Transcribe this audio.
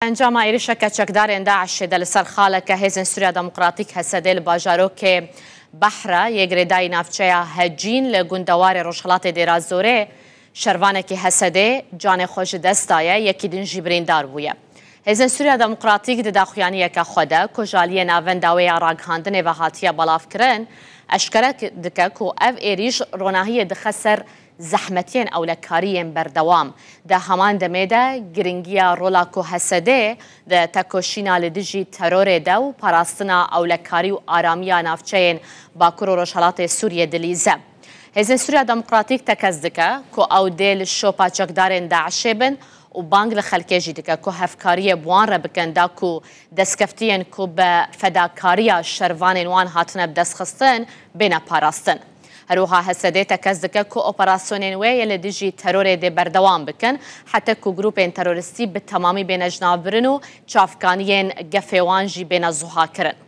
انجام ایریشک چکدار داعش دل سرخاله که هزن سوریا دموکراتیک هسدل باجارو که بحره یگردای نافچه هجین لگوندوار روشخلات دیرازوره شروانه که هسده جان خوش دستایه یکی دن جبرین دار بویه. هزن سوریا دموکراتیک د داخویانیه که خوده کجالی ناون داوی راگهاندن و هاتیه بلاف کرن اشکره دکه که او ایریش روناهی دخسر زحمتين او لكاريين بردوام ده همان دميدا گرنگيا رولا كو هسده ده تكوشينا لدجي ترور ده و پاراستنا او لكاري و آراميا نافچين باكور و روشالات سوريا دليزه. هزن سوريا دموكراتيك تكزدكه كو او ديل شوپا چكدارين داعشي بن و بانگ لخلکه دکه که هفکاری بوان را بکن دا که دستکفتین که به فداکاری شروان وان هاتنه بدست خستن بین پاراستن. هروها هسده تکز دکه که اپراسیونین وی لدیجی ترور ده بردوام بکن حتی که گروپین تروریستی به تمامی بین جناب برن و چافکانیین گفوان جی بین زوها کرن.